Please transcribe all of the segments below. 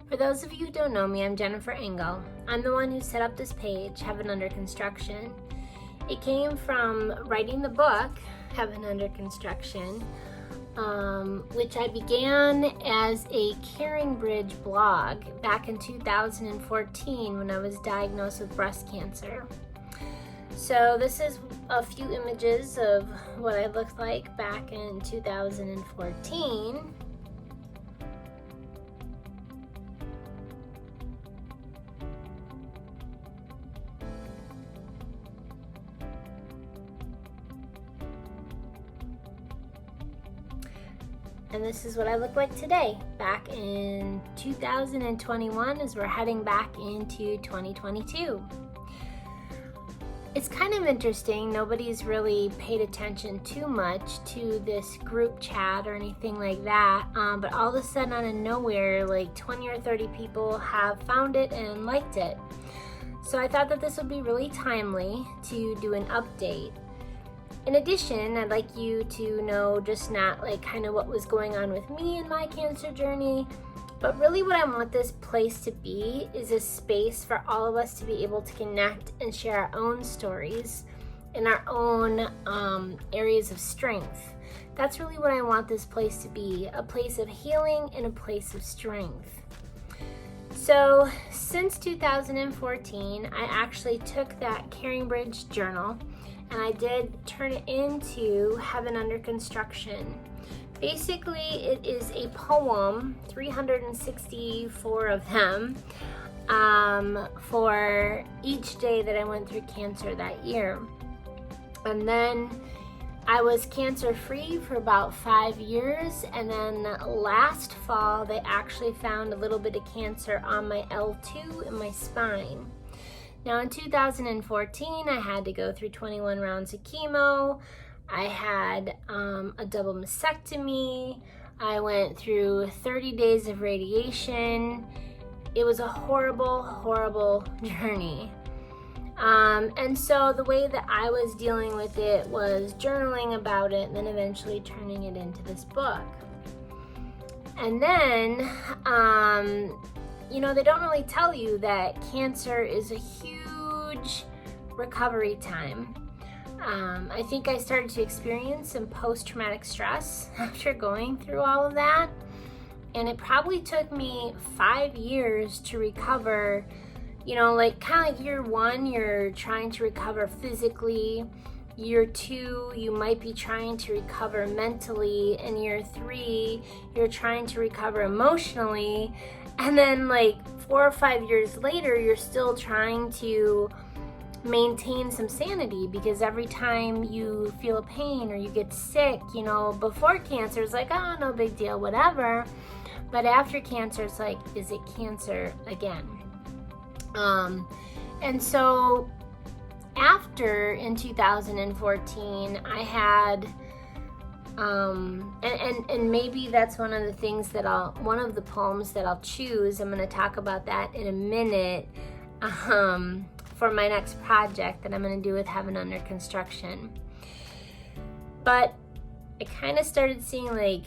For those of you who don't know me, I'm Jennifer Engel. I'm the one who set up this page, Heaven Under Construction. It came from writing the book, Heaven Under Construction, which I began as a Caring Bridge blog back in 2014 when I was diagnosed with breast cancer. So this is a few images of what I looked like back in 2014. And this is what I look like today, back in 2021 as we're heading back into 2022. It's kind of interesting, nobody's really paid attention too much to this group chat or anything like that, but all of a sudden out of nowhere, like 20 or 30 people have found it and liked it. So I thought that this would be really timely to do an update. In addition, I'd like you to know just not like kind of what was going on with me in my cancer journey, but really what I want this place to be is a space for all of us to be able to connect and share our own stories and our own areas of strength. That's really what I want this place to be, a place of healing and a place of strength. So since 2014, I actually took that Caring Bridge journal and I did turn it into Heaven Under Construction. Basically, it is a poem, 364 of them, for each day that I went through cancer that year. And then I was cancer-free for about 5 years, and then last fall, they actually found a little bit of cancer on my L2 in my spine. Now in 2014, I had to go through 21 rounds of chemo. I had a double mastectomy. I went through 30 days of radiation. It was a horrible, horrible journey. And so the way that I was dealing with it was journaling about it and then eventually turning it into this book. And then, they don't really tell you that cancer is a huge recovery time. I think I started to experience some post-traumatic stress after going through all of that. And it probably took me 5 years to recover, kind of like year 1, you're trying to recover physically. Year 2, you might be trying to recover mentally. And year 3, you're trying to recover emotionally. And then 4 or 5 years later, you're still trying to maintain some sanity, because every time you feel a pain or you get sick, before cancer, it's like, oh, no big deal, whatever. But after cancer, it's like, is it cancer again? And so after, in 2014, I had, and maybe that's one of the things that one of the poems that I'll choose. I'm going to talk about that in a minute, for my next project that I'm going to do with Heaven Under Construction. But I kind of started seeing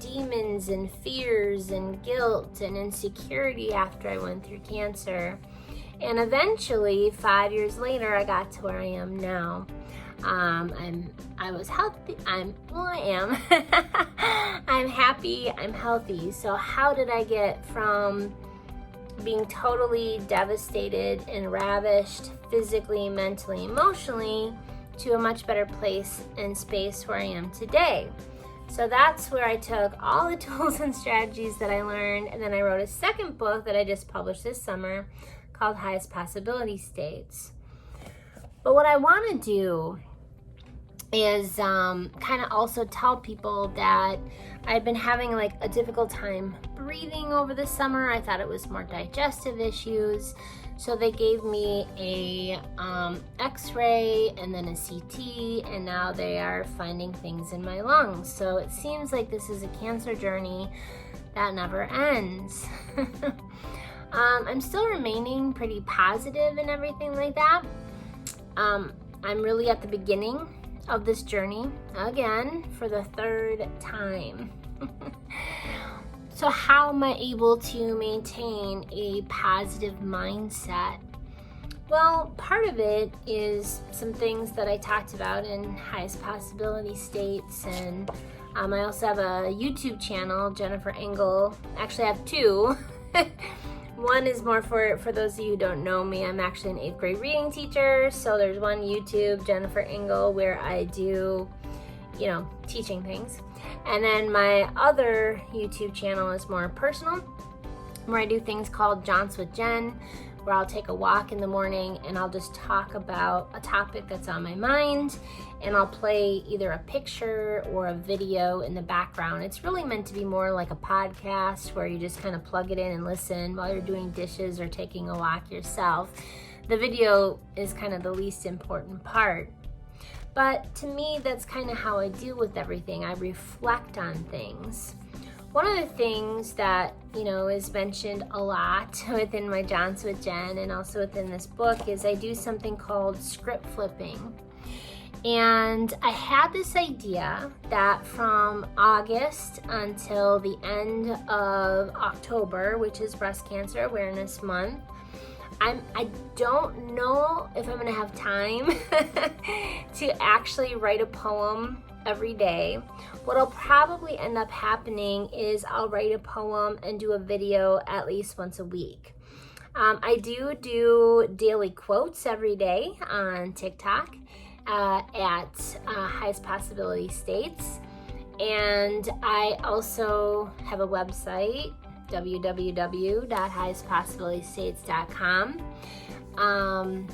demons and fears and guilt and insecurity after I went through cancer. And eventually, 5 years later, I got to where I am now. I was healthy. I am. I'm happy. I'm healthy. So how did I get from being totally devastated and ravished physically, mentally, emotionally to a much better place and space where I am today? So that's where I took all the tools and strategies that I learned, and then I wrote a second book that I just published this summer called Highest Possibility States. But what I want to do is kind of also tell people that I've been having a difficult time breathing over the summer. I thought it was more digestive issues. So they gave me a x-ray and then a CT, and now they are finding things in my lungs. So it seems like this is a cancer journey that never ends. I'm still remaining pretty positive and everything like that. I'm really at the beginning of this journey again for the third time. So how am I able to maintain a positive mindset? Well, part of it is some things that I talked about in highest possibility states, and I also have a YouTube channel, Jennifer Engel. Actually, I have two. One is more for those of you who don't know me. I'm actually an 8th grade reading teacher, so there's one YouTube, Jennifer Engel, where I do, teaching things. And then my other YouTube channel is more personal, where I do things called Jaunts with Jen, where I'll take a walk in the morning and I'll just talk about a topic that's on my mind, and I'll play either a picture or a video in the background. It's really meant to be more like a podcast where you just kind of plug it in and listen while you're doing dishes or taking a walk yourself. The video is kind of the least important part. But to me, that's kind of how I deal with everything. I reflect on things. One of the things that, is mentioned a lot within my Jaunts with Jen and also within this book is I do something called script flipping. And I had this idea that from August until the end of October, which is Breast Cancer Awareness Month, I don't know if I'm gonna have time to actually write a poem every day. What'll probably end up happening is I'll write a poem and do a video at least once a week. I do daily quotes every day on TikTok at highest possibility states. And I also have a website, www.highestpossibilitystates.com.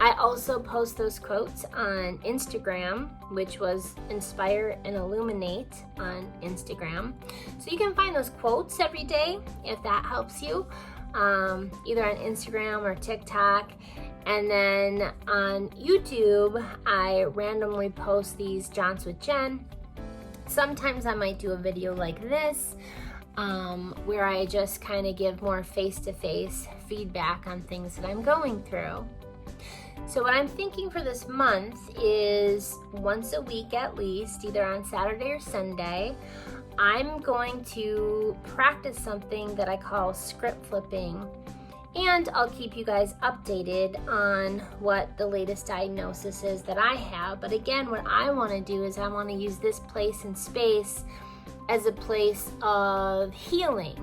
I also post those quotes on Instagram, which was Inspire and Illuminate on Instagram. So you can find those quotes every day if that helps you, either on Instagram or TikTok. And then on YouTube, I randomly post these Jaunts with Jen. Sometimes I might do a video like this, where I just kind of give more face-to-face feedback on things that I'm going through. So what I'm thinking for this month is once a week at least, either on Saturday or Sunday, I'm going to practice something that I call script flipping. And I'll keep you guys updated on what the latest diagnosis is that I have. But again, what I want to do is I want to use this place and space as a place of healing.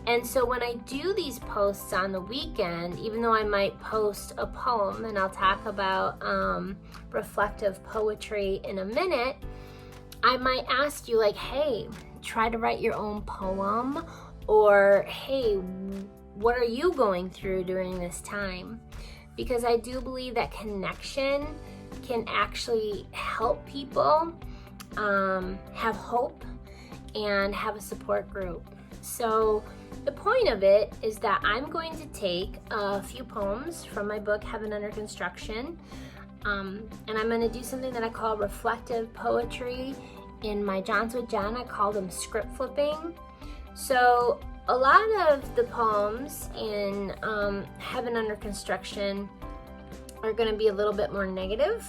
And so when I do these posts on the weekend, even though I might post a poem, and I'll talk about reflective poetry in a minute, I might ask you like, hey, try to write your own poem, or hey, what are you going through during this time? Because I do believe that connection can actually help people have hope and have a support group. So the point of it is that I'm going to take a few poems from my book, Heaven Under Construction, and I'm going to do something that I call reflective poetry. In my Jaunts with Jen, I call them script flipping. So a lot of the poems in Heaven Under Construction are going to be a little bit more negative.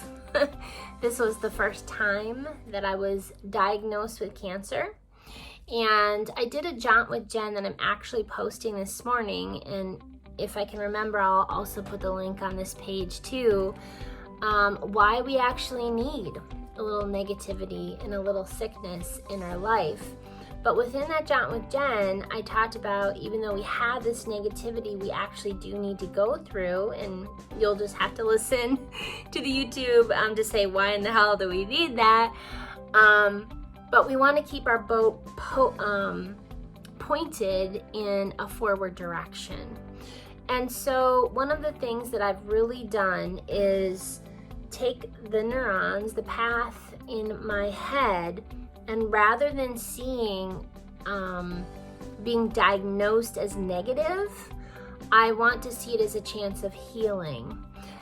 This was the first time that I was diagnosed with cancer. And I did a Jaunt with Jen that I'm actually posting this morning, and if I can remember, I'll also put the link on this page too, why we actually need a little negativity and a little sickness in our life. But within that Jaunt with Jen, I talked about, even though we have this negativity, we actually do need to go through, and you'll just have to listen to the YouTube to say why in the hell do we need that. But we want to keep our boat pointed in a forward direction. And so one of the things that I've really done is take the neurons, the path in my head, and rather than seeing being diagnosed as negative, I want to see it as a chance of healing.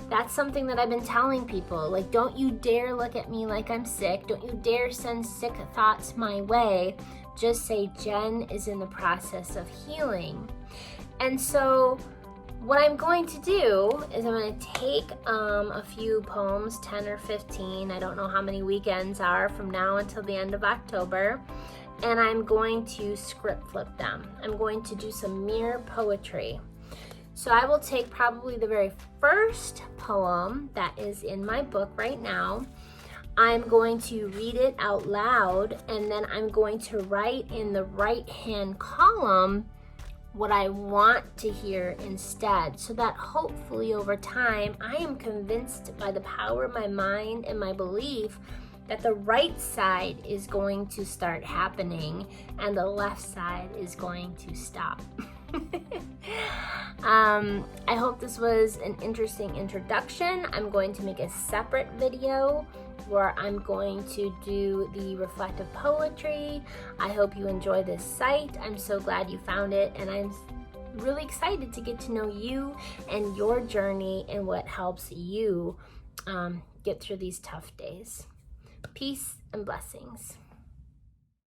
That's something that I've been telling people, like, don't you dare look at me like I'm sick. Don't you dare send sick thoughts my way. Just say Jen is in the process of healing. And so what I'm going to do is I'm going to take a few poems, 10 or 15. I don't know how many weekends are from now until the end of October. and I'm going to script flip them. I'm going to do some mirror poetry. So I will take probably the very first poem that is in my book right now. I'm going to read it out loud, and then I'm going to write in the right-hand column what I want to hear instead, so that hopefully over time, I am convinced by the power of my mind and my belief that the right side is going to start happening and the left side is going to stop. I hope this was an interesting introduction. I'm going to make a separate video where I'm going to do the reflective poetry. I hope you enjoy this site. I'm so glad you found it, and I'm really excited to get to know you and your journey and what helps you get through these tough days. Peace and blessings.